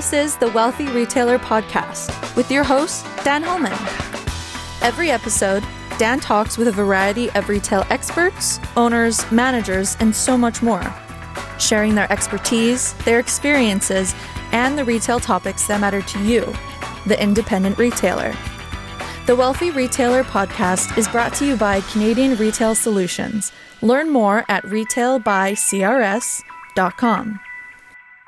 This is the Wealthy Retailer Podcast with your host, Dan Holman. Every episode, Dan talks with a variety of retail experts, owners, managers, and so much more, sharing their expertise, their experiences, and the retail topics that matter to you, the independent retailer. The Wealthy Retailer Podcast is brought to you by Canadian Retail Solutions. Learn more at retailbycrs.com.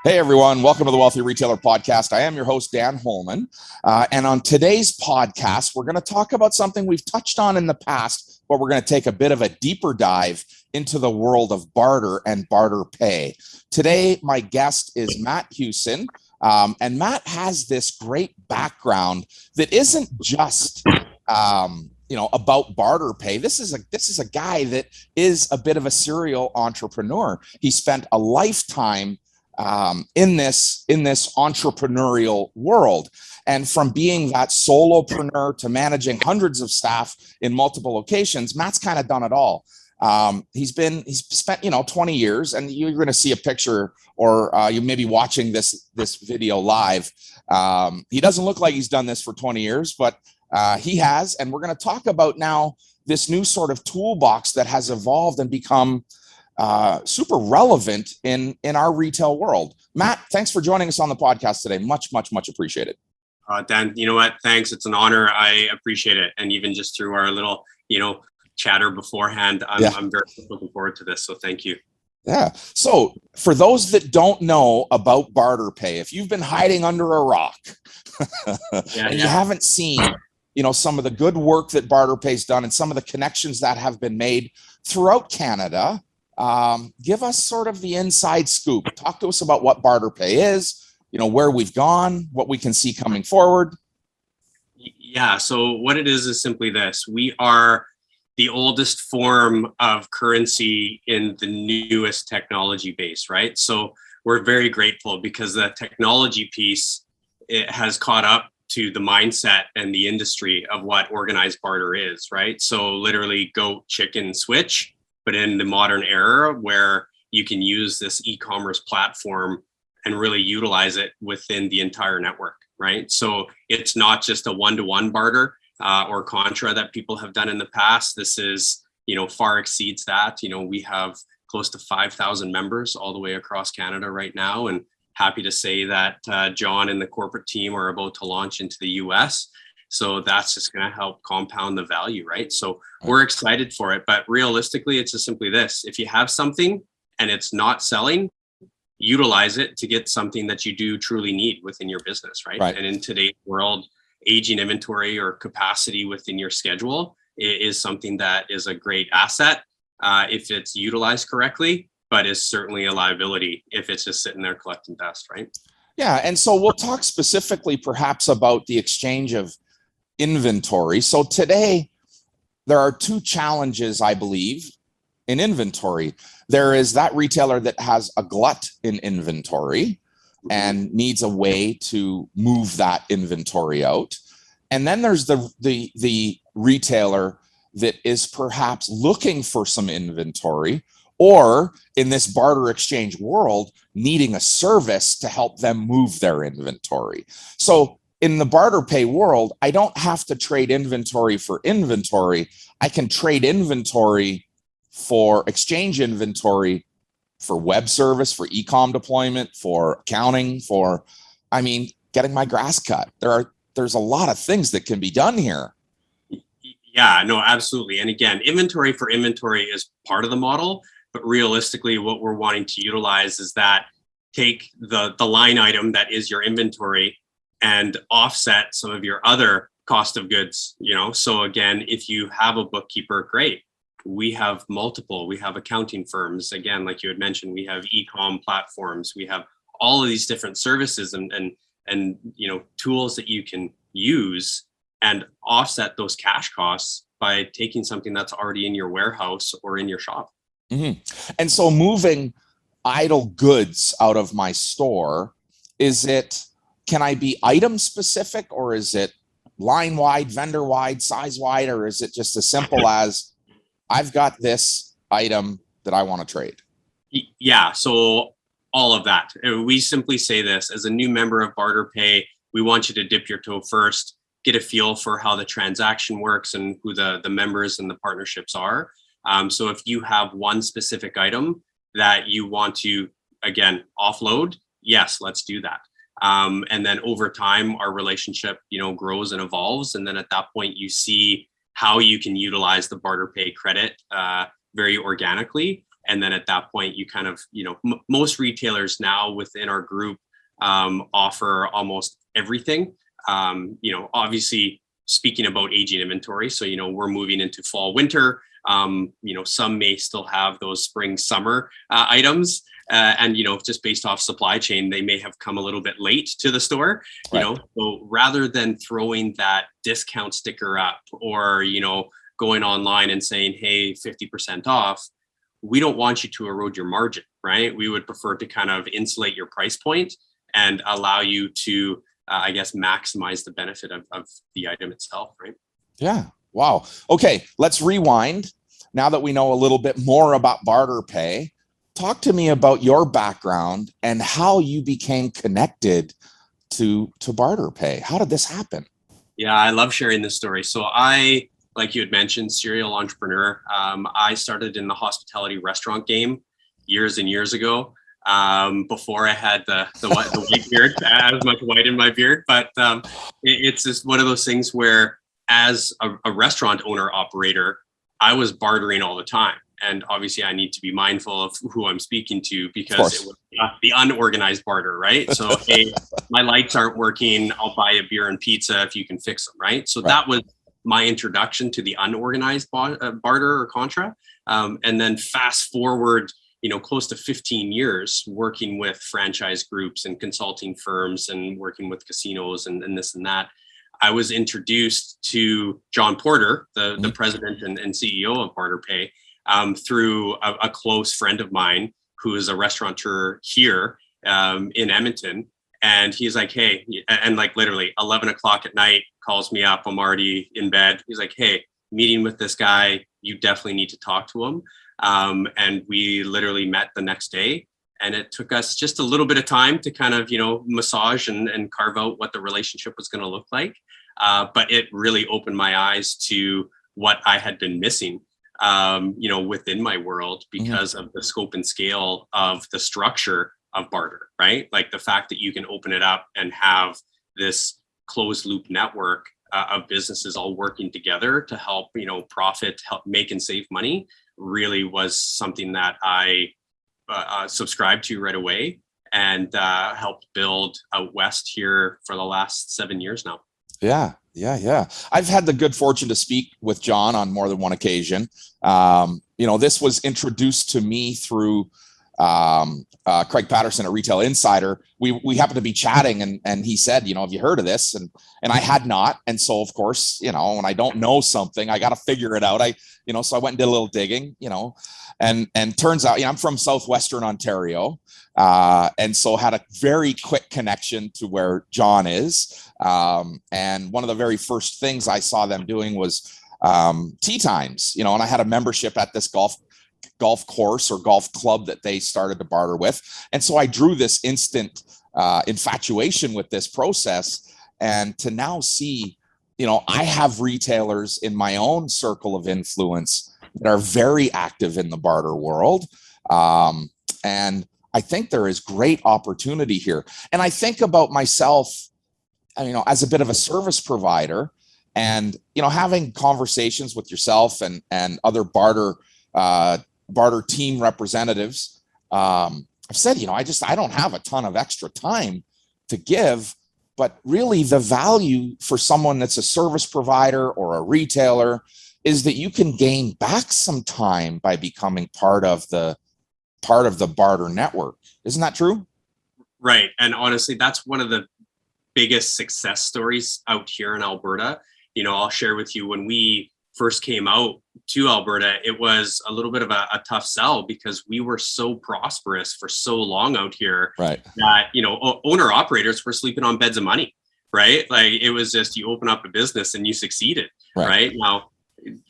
Hey everyone, welcome to the Wealthy Retailer Podcast. I am your host, Dan Holman. And on today's podcast, we're going to talk about something we've touched on in the past, but we're going to take a bit of a deeper dive into the world of barter and barter pay. Today, my guest is Matt Hewson. And Matt has this great background that isn't just about barter pay. This is a guy that is a bit of a serial entrepreneur. He spent a lifetime in this entrepreneurial world. And from being that solopreneur to managing hundreds of staff in multiple locations, Matt's kind of done it all. He's spent 20 years, and you're going to see a picture, or you may be watching this video live. He doesn't look like he's done this for 20 years, but he has. And we're going to talk about now this new sort of toolbox that has evolved and become super relevant in our retail world. Matt, thanks for joining us on the podcast today. Much appreciated. Dan, you know what? Thanks. It's an honor. I appreciate it. And even just through our little, chatter beforehand, I'm very looking forward to this. So thank you. Yeah. So for those that don't know about Barter Pay, if you've been hiding under a rock and you haven't seen, some of the good work that Barter Pay's done and some of the connections that have been made throughout Canada, give us sort of the inside scoop. Talk to us about what Barter Pay is, where we've gone, what we can see coming forward. Yeah. So what it is simply this: we are the oldest form of currency in the newest technology base, right? So we're very grateful because the technology piece, it has caught up to the mindset and the industry of what organized barter is, right? So literally goat, chicken, switch, but in the modern era where you can use this e-commerce platform and really utilize it within the entire network, right? So it's not just a one-to-one barter or contra that people have done in the past. This is, far exceeds that. We have close to 5,000 members all the way across Canada right now, and happy to say that John and the corporate team are about to launch into the US. So that's just going to help compound the value, right? So we're excited for it, but realistically, it's just simply this: if you have something and it's not selling, utilize it to get something that you do truly need within your business, right? And in today's world, aging inventory or capacity within your schedule is something that is a great asset if it's utilized correctly, but is certainly a liability if it's just sitting there collecting dust, right? Yeah, and so we'll talk specifically perhaps about the exchange of inventory. So today, there are two challenges, I believe, in inventory. There is that retailer that has a glut in inventory and needs a way to move that inventory out. And then there's the retailer that is perhaps looking for some inventory, or in this barter exchange world, needing a service to help them move their inventory. So in the barter pay world, I don't have to trade inventory for inventory. I can trade inventory for exchange inventory for web service, for e-com deployment, for accounting, getting my grass cut. There's a lot of things that can be done here. Yeah, no, absolutely. And again, inventory for inventory is part of the model, but realistically, what we're wanting to utilize is that take the line item that is your inventory and offset some of your other cost of goods, So again, if you have a bookkeeper, great. We have multiple. We have accounting firms. Again, like you had mentioned, we have e-com platforms. We have all of these different services and tools that you can use and offset those cash costs by taking something that's already in your warehouse or in your shop. Mm-hmm. And so moving idle goods out of my store, can I be item specific, or is it line wide, vendor wide, size wide, or is it just as simple as I've got this item that I want to trade? Yeah. So all of that. We simply say this: as a new member of Barterpay, we want you to dip your toe first, get a feel for how the transaction works and who the members and the partnerships are. So if you have one specific item that you want to, again, offload, yes, let's do that. And then over time, our relationship, grows and evolves. And then at that point, you see how you can utilize the Barterpay credit very organically. And then at that point, you kind of, most retailers now within our group offer almost everything. Obviously speaking about aging inventory. So, we're moving into fall, winter. Some may still have those spring, summer items. And, just based off supply chain, they may have come a little bit late to the store, so rather than throwing that discount sticker up or, going online and saying, hey, 50% off, we don't want you to erode your margin, right? We would prefer to kind of insulate your price point and allow you to, maximize the benefit of the item itself, right? Yeah. Wow. Okay. Let's rewind. Now that we know a little bit more about Barterpay, talk to me about your background and how you became connected to Barterpay. How did this happen? Yeah, I love sharing this story. So I, like you had mentioned, serial entrepreneur. I started in the hospitality restaurant game years and years ago. Before I had the white beard, as much white in my beard, but it's just one of those things where, as a restaurant owner operator, I was bartering all the time. And obviously I need to be mindful of who I'm speaking to, because it was the unorganized barter, right? So, hey, my lights aren't working, I'll buy a beer and pizza if you can fix them, right? So that was my introduction to the unorganized barter or contra. And then fast forward, close to 15 years working with franchise groups and consulting firms and working with casinos and this and that. I was introduced to John Porter, the president and CEO of Barterpay, through a close friend of mine who is a restaurateur here in Edmonton. And he's like, hey, and like literally 11 o'clock at night, calls me up. I'm already in bed. He's like, hey, meeting with this guy. You definitely need to talk to him. And we literally met the next day. And it took us just a little bit of time to kind of, massage and carve out what the relationship was going to look like. But it really opened my eyes to what I had been missing, within my world, because of the scope and scale of the structure of barter, right? Like the fact that you can open it up and have this closed loop network of businesses all working together to help, profit, help make and save money, really was something that I subscribed to right away and helped build out west here for the last 7 years now. Yeah. I've had the good fortune to speak with John on more than one occasion. This was introduced to me through Craig Patterson at Retail Insider. We happened to be chatting and he said, have you heard of this? And I had not. And so of course, when I don't know something, I got to figure it out. So I went and did a little digging, and turns out, I'm from Southwestern Ontario. And so had a very quick connection to where John is. And one of the very first things I saw them doing was tea times, and I had a membership at this golf course or golf club that they started to barter with. And so I drew this instant infatuation with this process. And to now see, I have retailers in my own circle of influence that are very active in the barter world. And I think there is great opportunity here. And I think about myself, as a bit of a service provider and, having conversations with yourself and other barter team representatives. I've said, I don't have a ton of extra time to give, but really the value for someone that's a service provider or a retailer is that you can gain back some time by becoming part of the barter network. Isn't that true? Right. And honestly, that's one of the biggest success stories out here in Alberta. I'll share with you, when we first came out to Alberta, it was a little bit of a tough sell because we were so prosperous for so long out here, right, that, owner operators were sleeping on beds of money, right? Like it was just, you open up a business and you succeeded, right? Now,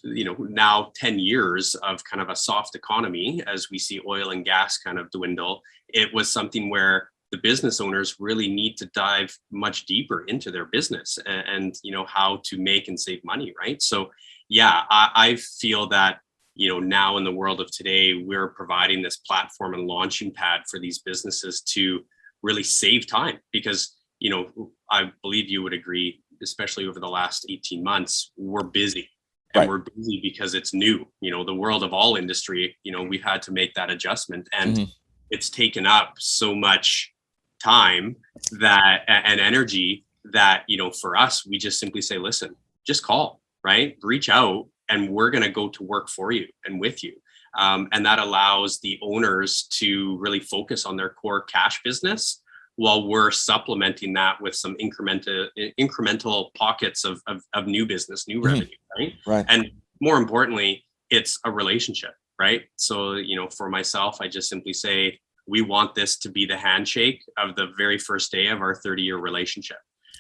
now 10 years of kind of a soft economy as we see oil and gas kind of dwindle, it was something where the business owners really need to dive much deeper into their business and how to make and save money, right? So yeah, I feel that now in the world of today, we're providing this platform and launching pad for these businesses to really save time, because I believe you would agree, especially over the last 18 months, we're busy. And Right. we're busy because it's new. The world of all industry, we've had to make that adjustment, and it's taken up so much time and energy that, for us, we just simply say, listen, just call, right? Reach out, and we're going to go to work for you and with you. And that allows the owners to really focus on their core cash business, while we're supplementing that with some incremental pockets of new business, new revenue, right? Right. And more importantly, it's a relationship, right? So, for myself, I just simply say, we want this to be the handshake of the very first day of our 30-year relationship.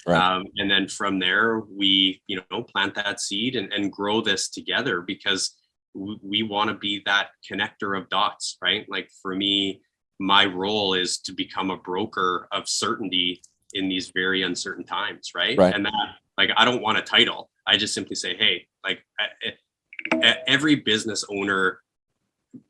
Right. And then from there, we, plant that seed and grow this together, because we want to be that connector of dots, right? Like for me, my role is to become a broker of certainty in these very uncertain times, right? Right. And that, like, I don't want a title. I just simply say, hey, like, every business owner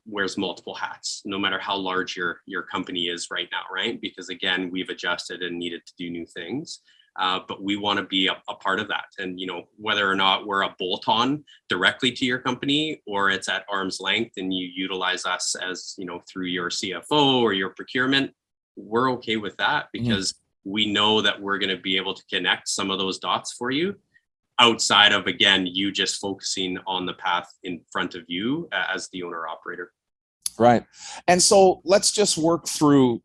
wears multiple hats, no matter how large your company is right now, right? Because again, we've adjusted and needed to do new things. But we want to be a part of that. And, whether or not we're a bolt-on directly to your company, or it's at arm's length and you utilize us as, through your CFO or your procurement, we're okay with that, because we know that we're going to be able to connect some of those dots for you, outside of, again, you just focusing on the path in front of you as the owner operator. Right. And so let's just work through,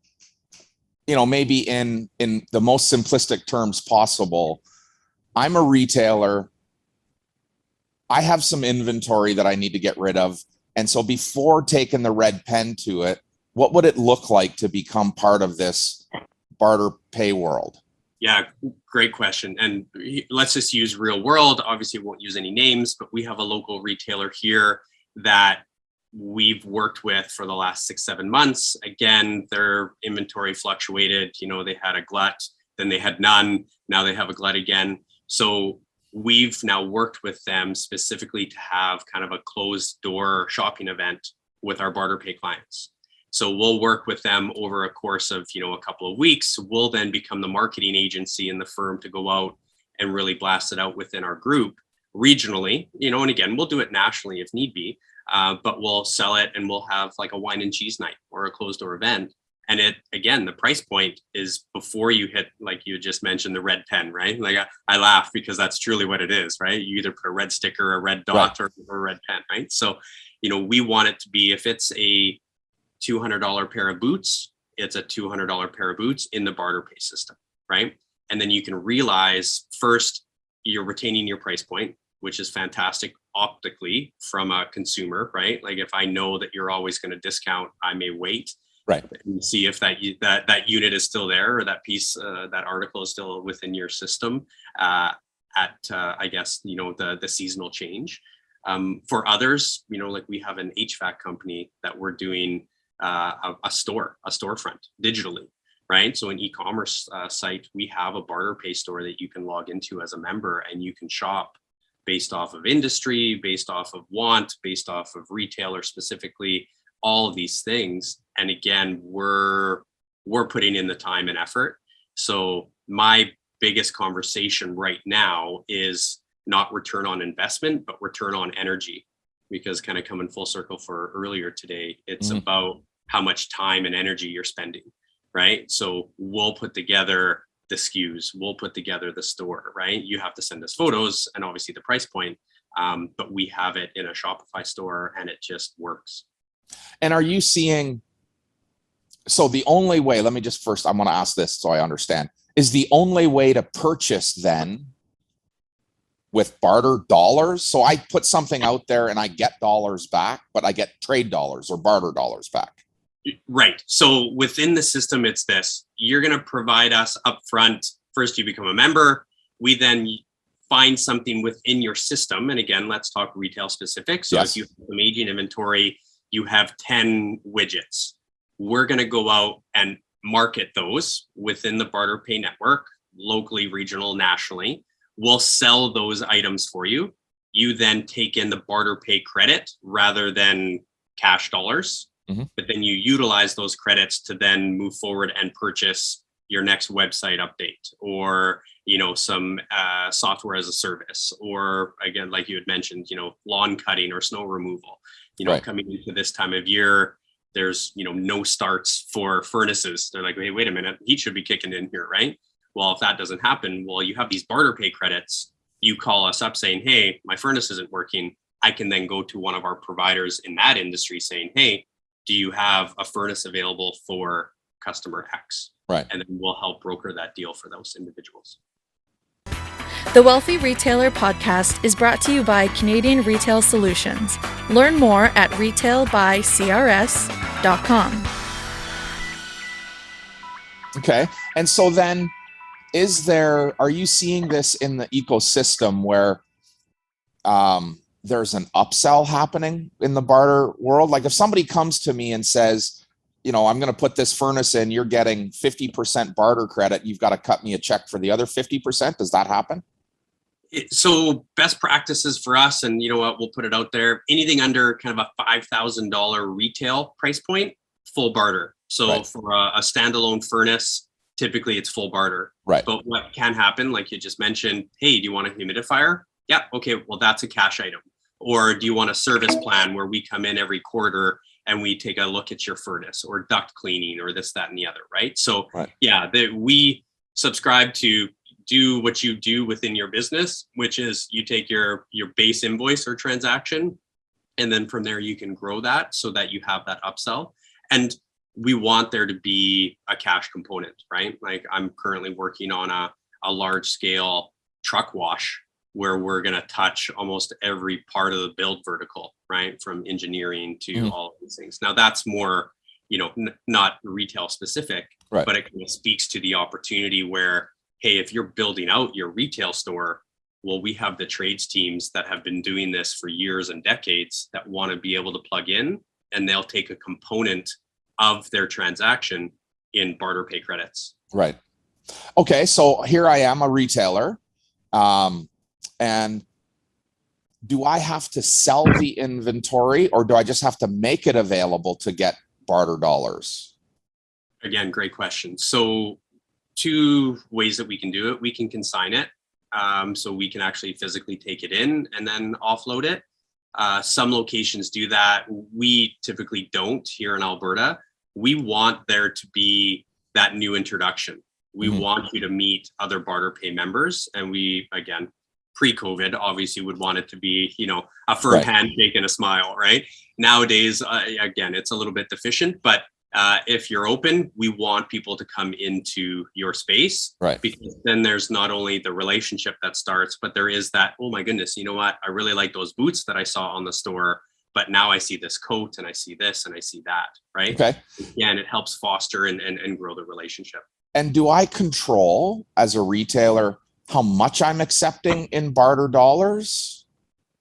maybe in the most simplistic terms possible. I'm a retailer. I have some inventory that I need to get rid of. And so before taking the red pen to it, what would it look like to become part of this Barter Pay world? Yeah, great question. And let's just use real world. Obviously, we won't use any names, but we have a local retailer here that we've worked with for the last 6-7 months. Again, their inventory fluctuated. They had a glut, then they had none. Now they have a glut again. So we've now worked with them specifically to have kind of a closed door shopping event with our Barter Pay clients. So we'll work with them over a course of, a couple of weeks. We'll then become the marketing agency in the firm to go out and really blast it out within our group regionally, and again, we'll do it nationally if need be. But we'll sell it, and we'll have like a wine and cheese night or a closed door event. And the price point is before you hit, like you just mentioned, the red pen, right? Like I laugh because that's truly what it is, right? You either put a red sticker, a red dot, right, or a red pen, right? So, we want it to be, if it's a $200 pair of boots, it's a $200 pair of boots in the Barter Pay system, right? And then you can realize, first, you're retaining your price point, which is fantastic optically from a consumer, right? Like if I know that you're always going to discount, I may wait, right, and see if that unit is still there, or that piece, that article is still within your system at I guess the seasonal change. For others, like we have an HVAC company that we're doing a storefront digitally, right? So an e-commerce site, we have a Barter Pay store that you can log into as a member, and you can shop based off of industry, based off of want, based off of retailer specifically, all of these things. And again, we're putting in the time and effort. So my biggest conversation right now is not return on investment, but return on energy, because kind of coming full circle for earlier today, it's about how much time and energy you're spending, right? So we'll put together the SKUs, we'll put together the store, right? You have to send us photos and obviously the price point, but we have it in a Shopify store and it just works. And are you seeing, so the only way, let me just first, I want to ask this so I understand, is the only way to purchase then with barter dollars? So I put something out there and I get dollars back, but I get trade dollars or barter dollars back. Right. So within the system, it's this. You're going to provide us upfront. First, you become a member. We then find something within your system. And again, let's talk retail specific. So Yes. if you have some aging inventory, you have 10 widgets. We're going to go out and market those within the Barter Pay network, locally, regional, nationally. We'll sell those items for you. You then take in the Barter Pay credit rather than cash dollars. But then you utilize those credits to then move forward and purchase your next website update, or some software as a service, or again, like you had mentioned, lawn cutting or snow removal. Right. Coming into this time of year, there's no starts for furnaces. They're like, hey, wait a minute, heat should be kicking in here, right? Well, if that doesn't happen, well, you have these Barter Pay credits. You call us up saying, hey, my furnace isn't working. I can then go to one of our providers in that industry saying, hey, do you have a furnace available for customer X? Right. And then we'll help broker that deal for those individuals. The Wealthy Retailer podcast is brought to you by Canadian Retail Solutions. Learn more at retailbycrs.com. Okay. And so then are you seeing this in the ecosystem where there's an upsell happening in the barter world? Like if somebody comes to me and says, I'm going to put this furnace in, you're getting 50% barter credit, you've got to cut me a check for the other 50%. Does that happen? So best practices for us, and you know what, we'll put it out there, anything under kind of a $5,000 retail price point, full barter. So Right. for a standalone furnace, typically it's full barter. Right. But what can happen, like you just mentioned, hey, do you want a humidifier? Yeah, okay, well, that's a cash item. Or do you want a service plan where we come in every quarter and we take a look at your furnace, or duct cleaning, or this, that, and the other, right? So Right. yeah, we subscribe to do what you do within your business, which is you take your base invoice or transaction, and then from there you can grow that so that you have that upsell. And we want there to be a cash component, right? Like I'm currently working on a large scale truck wash where we're going to touch almost every part of the build vertical, right? From engineering to all of these things. Now that's more, not retail specific, Right. but it kind of speaks to the opportunity where, hey, if you're building out your retail store, well, we have the trades teams that have been doing this for years and decades that want to be able to plug in, and they'll take a component of their transaction in Barter Pay credits. Right. Okay. So here I am, a retailer. And do I have to sell the inventory, or do I just have to make it available to get barter dollars? Again, great question. So 2 ways that we can do it. We can consign it. So we can actually physically take it in and then offload it. Some locations do that. We typically don't here in Alberta. We want there to be that new introduction. We want you to meet other Barter Pay members. And we, again, pre-COVID, obviously would want it to be, a firm Right. handshake and a smile, right? Nowadays, again, it's a little bit deficient, but if you're open, we want people to come into your space, Right. because then there's not only the relationship that starts, but there is that, oh my goodness, you know what? I really like those boots that I saw on the store, but now I see this coat and I see this and I see that, right? Okay. Again, it helps foster and grow the relationship. And do I control as a retailer how much I'm accepting in barter dollars?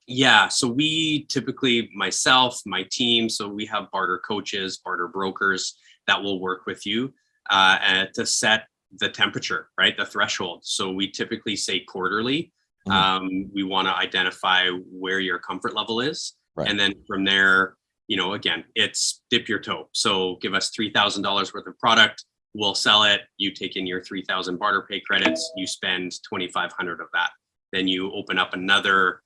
Yeah, so we typically, myself, my team, so we have barter coaches, barter brokers that will work with you to set the temperature, right? The threshold. So we typically say quarterly. We want to identify where your comfort level is. Right. And then from there, again, it's dip your toe. So give us $3,000 worth of product. We'll sell it. You take in your 3,000 Barter Pay credits. You spend 2,500 of that. Then you open up another,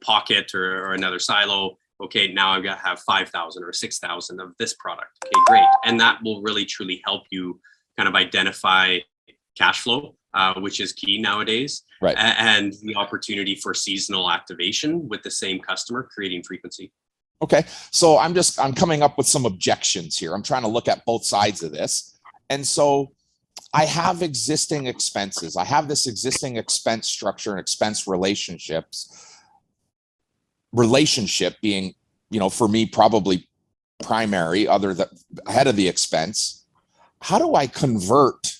pocket or another silo. Okay, now I've got to have 5,000 or 6,000 of this product. Okay, great. And that will really truly help you kind of identify cash flow, which is key nowadays. Right. And the opportunity for seasonal activation with the same customer, creating frequency. Okay. So I'm coming up with some objections here. I'm trying to look at both sides of this. And so I have existing expenses. I have this existing expense structure and expense relationship being, for me, probably primary, ahead of the expense. How do I convert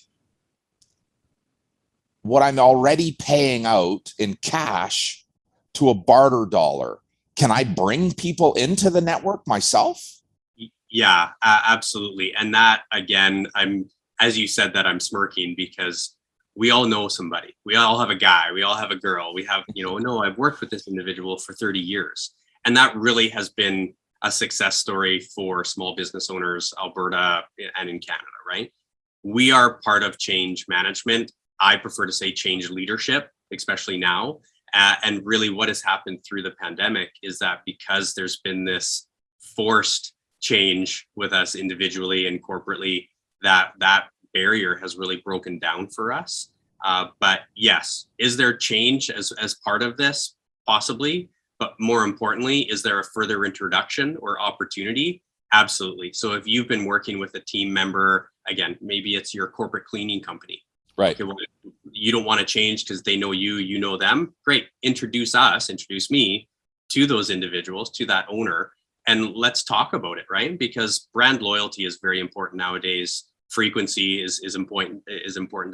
what I'm already paying out in cash to a barter dollar. Can I bring people into the network myself? Yeah, absolutely. And that, again, as you said that, I'm smirking because we all know somebody. We all have a guy. We all have a girl. We have, no, I've worked with this individual for 30 years. And that really has been a success story for small business owners, Alberta and in Canada, right? We are part of change management. I prefer to say change leadership, especially now. And really what has happened through the pandemic is that because there's been this forced change with us individually and corporately, that barrier has really broken down for us. But yes, is there change as part of this? Possibly. But more importantly, is there a further introduction or opportunity? Absolutely. So if you've been working with a team member, again, maybe it's your corporate cleaning company. Right. Okay, well, you don't want to change because they know you, you know them. Great. Introduce me to those individuals, to that owner, and let's talk about it, right? Because brand loyalty is very important nowadays. Frequency is important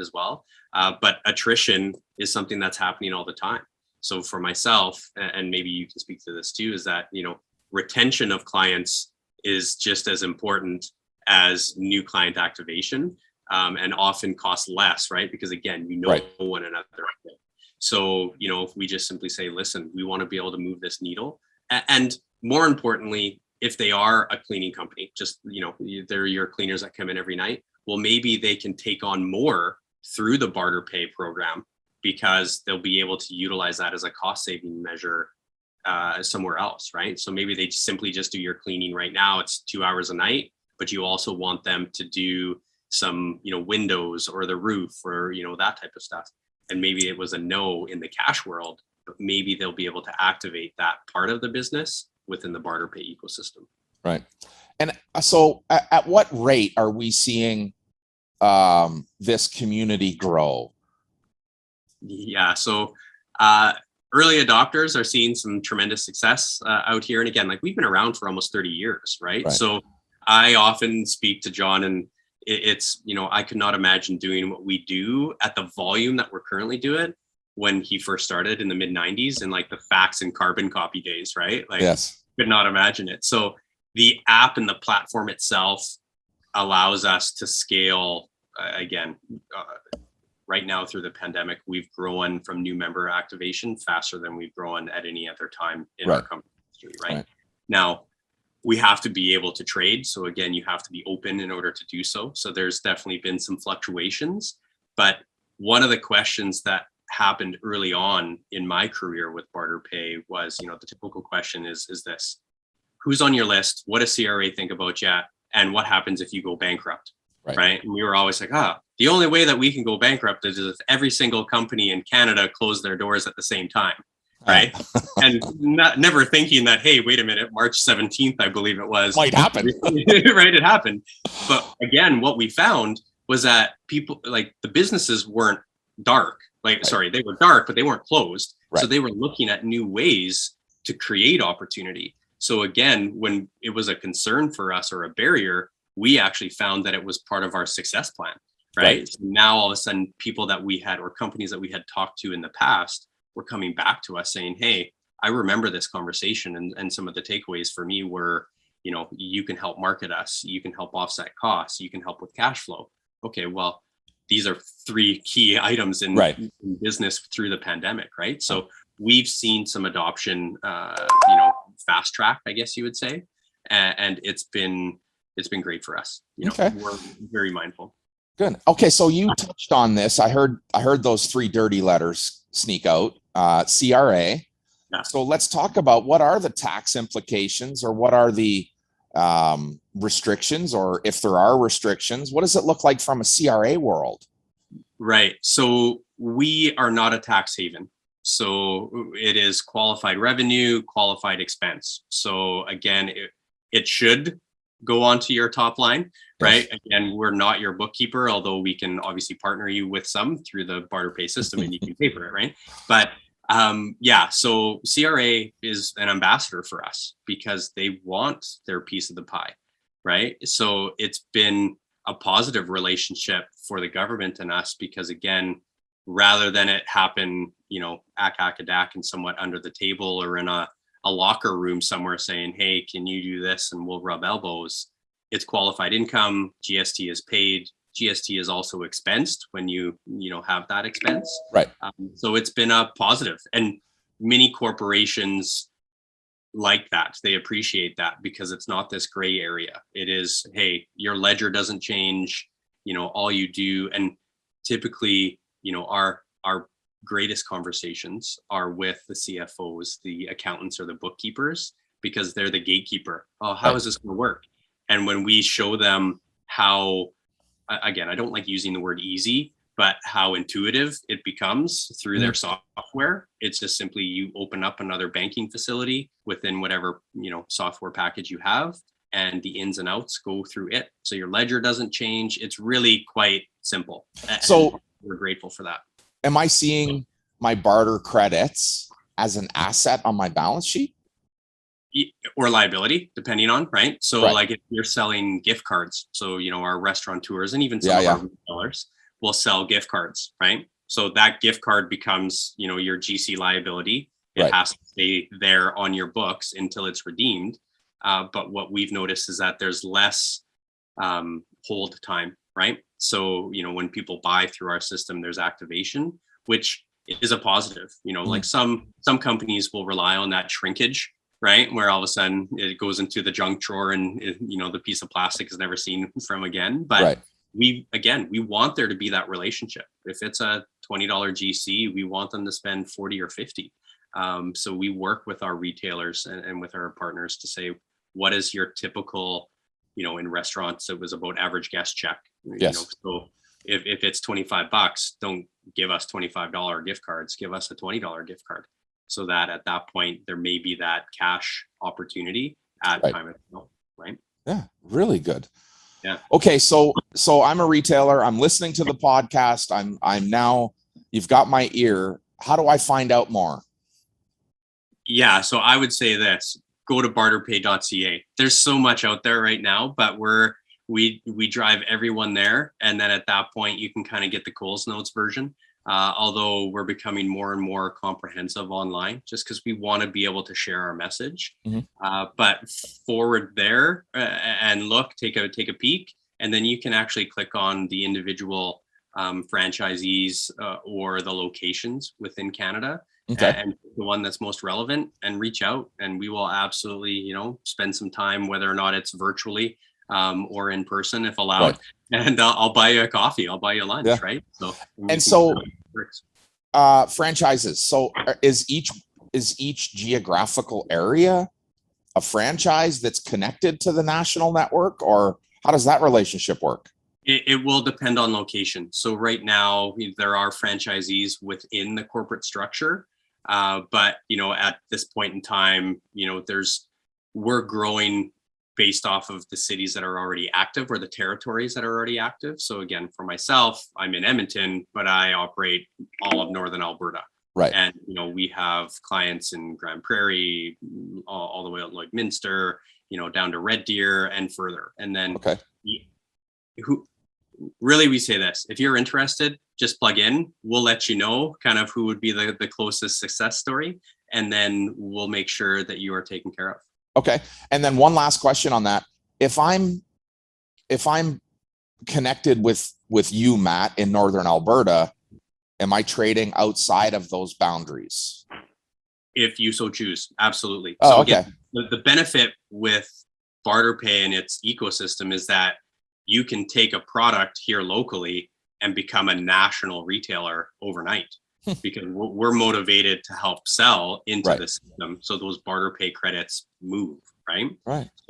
as well. But attrition is something that's happening all the time. So for myself, and maybe you can speak to this too, is that, retention of clients is just as important as new client activation, and often costs less, right? Because again, right. One another. So, if we just simply say, listen, we want to be able to move this needle. And more importantly, if they are a cleaning company, just, they're your cleaners that come in every night, well, maybe they can take on more through the Barter Pay program because they'll be able to utilize that as a cost saving measure somewhere else, right? So maybe they simply just do your cleaning right now. It's 2 hours a night, but you also want them to do some, windows or the roof or, that type of stuff. And maybe it was a no in the cash world, but maybe they'll be able to activate that part of the business within the Barter Pay ecosystem. Right. And so at what rate are we seeing this community grow? Yeah. So early adopters are seeing some tremendous success out here. And again, like we've been around for almost 30 years, right? So I often speak to John and it's, I could not imagine doing what we do at the volume that we're currently doing when he first started in the mid 90s and like the fax and carbon copy days, right? Like, yes. Could not imagine it. So the app and the platform itself allows us to scale again. Right now through the pandemic, we've grown from new member activation faster than we've grown at any other time in our company history, right? Now, we have to be able to trade. So again, you have to be open in order to do so. So there's definitely been some fluctuations. But one of the questions that happened early on in my career with Barter Pay was, the typical question is this: who's on your list? What does CRA think about you? And what happens if you go bankrupt? Right. And we were always like, the only way that we can go bankrupt is if every single company in Canada closed their doors at the same time. Right. And never thinking that, hey, wait a minute, March 17th, I believe it was. Might happen. Right. It happened. But again, what we found was that people, like the businesses weren't dark. They were dark, but they weren't closed. So they were looking at new ways to create opportunity. So again, when it was a concern for us or a barrier, we actually found that it was part of our success plan, right? So now all of a sudden people that we had or companies that we had talked to in the past were coming back to us saying, hey, I remember this conversation. And some of the takeaways for me were, you can help market us, you can help offset costs, you can help with cash flow. Okay, well, these are three key items in business through the pandemic, right? So we've seen some adoption, fast track, I guess you would say. And it's been great for us. We're very mindful. Good. Okay. So you touched on this. I heard those three dirty letters sneak out, CRA. Yeah. So let's talk about what are the tax implications or what are the restrictions, or if there are restrictions, what does it look like from a CRA world? Right. So we are not a tax haven. So it is qualified revenue, qualified expense. So again, it should go onto your top line, right? Yes. Again, we're not your bookkeeper, although we can obviously partner you with some through the Barter Pay system and you can pay for it, right? But so CRA is an ambassador for us because they want their piece of the pie, right? So it's been a positive relationship for the government and us because again, rather than it happen, ack and somewhat under the table or in a locker room somewhere saying, hey, can you do this? And we'll rub elbows. It's qualified income. GST is paid. GST is also expensed when you have that expense. Right. So it's been a positive, and many corporations like that. They appreciate that because it's not this gray area. It is, hey, your ledger doesn't change, all you do. And typically, our greatest conversations are with the CFOs, the accountants, or the bookkeepers, because they're the gatekeeper. Oh, how is this going to work? And when we show them how, again, I don't like using the word easy, but how intuitive it becomes through their software. It's just simply you open up another banking facility within whatever software package you have, and the ins and outs go through it. So your ledger doesn't change. It's really quite simple. So and we're grateful for that. Am I seeing my barter credits as an asset on my balance sheet? Or liability, depending on, right? So like if you're selling gift cards, so, our restaurateurs and even some of our retailers will sell gift cards, right? So that gift card becomes, your GC liability. It has to stay there on your books until it's redeemed. But what we've noticed is that there's less hold time, right? So, when people buy through our system, there's activation, which is a positive. Like some companies will rely on that shrinkage, right? Where all of a sudden it goes into the junk drawer and, the piece of plastic is never seen from again. But we want there to be that relationship. If it's a $20 GC, we want them to spend 40 or 50. So we work with our retailers and with our partners to say, what is your typical, in restaurants, it was about average guest check. So if it's $25, don't give us $25 gift cards, give us a $20 gift card. So that at that point, there may be that cash opportunity at time of sale, right? Yeah, really good. Yeah. Okay, so I'm a retailer. I'm listening to the podcast. I'm now, you've got my ear. How do I find out more? Yeah, so I would say this: go to barterpay.ca. There's so much out there right now, but we drive everyone there, and then at that point, you can kind of get the Coles Notes version. Although we're becoming more and more comprehensive online, just because we want to be able to share our message. But forward there and look, take a peek, and then you can actually click on the individual franchisees or the locations within Canada, and the one that's most relevant, and reach out, and we will absolutely, spend some time, whether or not it's virtually or in person if allowed. And I'll buy you a coffee. I'll buy you lunch, right? So franchises. So is each geographical area a franchise that's connected to the national network, or how does that relationship work? It will depend on location. So right now there are franchisees within the corporate structure, but at this point in time, we're growing based off of the cities that are already active or the territories that are already active. So again, for myself, I'm in Edmonton, but I operate all of Northern Alberta. Right. And, we have clients in Grand Prairie, all the way out like Minster, down to Red Deer and further. And then we say this: if you're interested, just plug in. We'll let you know kind of who would be the closest success story. And then we'll make sure that you are taken care of. Okay. And then one last question on that. If I'm connected with you, Matt, in Northern Alberta, am I trading outside of those boundaries? If you so choose. Absolutely. Oh, so okay. Again, the benefit with Barterpay and its ecosystem is that you can take a product here locally and become a national retailer overnight. Because we're motivated to help sell into the system, so those barter pay credits move, right?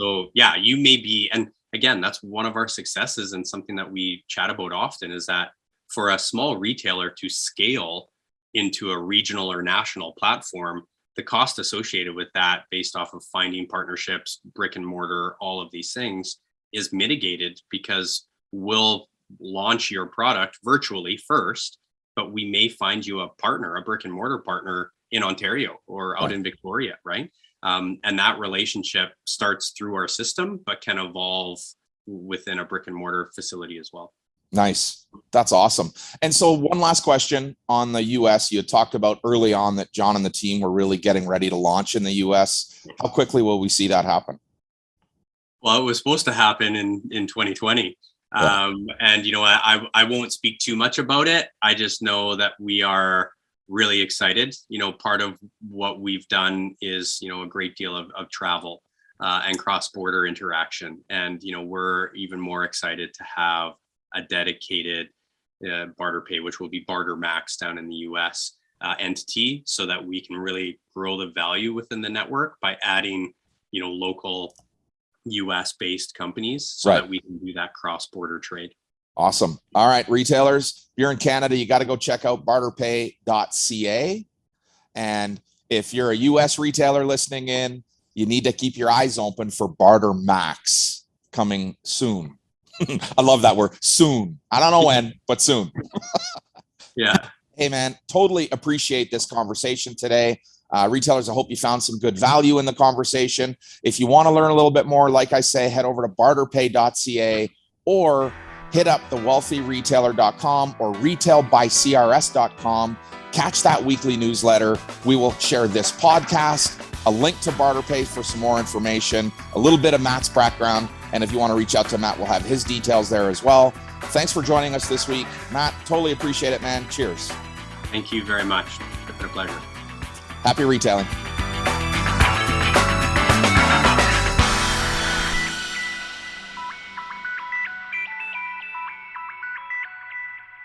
So yeah, you may be, and again, that's one of our successes, and something that we chat about often is that for a small retailer to scale into a regional or national platform, the cost associated with that, based off of finding partnerships, brick and mortar, all of these things, is mitigated because we'll launch your product virtually first, but we may find you a partner, a brick and mortar partner in Ontario or out in Victoria, right? And that relationship starts through our system, but can evolve within a brick and mortar facility as well. Nice. That's awesome. And so one last question on the US. You had talked about early on that John and the team were really getting ready to launch in the US. How quickly will we see that happen? Well, it was supposed to happen in 2020. Yeah. And, I won't speak too much about it. I just know that we are really excited. Part of what we've done is, a great deal of travel and cross-border interaction. And, we're even more excited to have a dedicated Barter Pay, which will be Barter Max down in the US entity, so that we can really grow the value within the network by adding, local US based companies so that we can do that cross-border trade. Awesome. All right, retailers, if you're in Canada, you got to go check out barterpay.ca. And if you're a US retailer listening in, you need to keep your eyes open for Barter Max coming soon. I love that word, soon. I don't know when, but soon. Yeah. Hey, man, totally appreciate this conversation today. Retailers, I hope you found some good value in the conversation. If you want to learn a little bit more, like I say, head over to barterpay.ca or hit up thewealthyretailer.com or retailbycrs.com. Catch that weekly newsletter. We will share this podcast, a link to Barterpay for some more information, a little bit of Matt's background. And if you want to reach out to Matt, we'll have his details there as well. Thanks for joining us this week. Matt, totally appreciate it, man. Cheers. Thank you very much. It's been a pleasure. Happy retailing.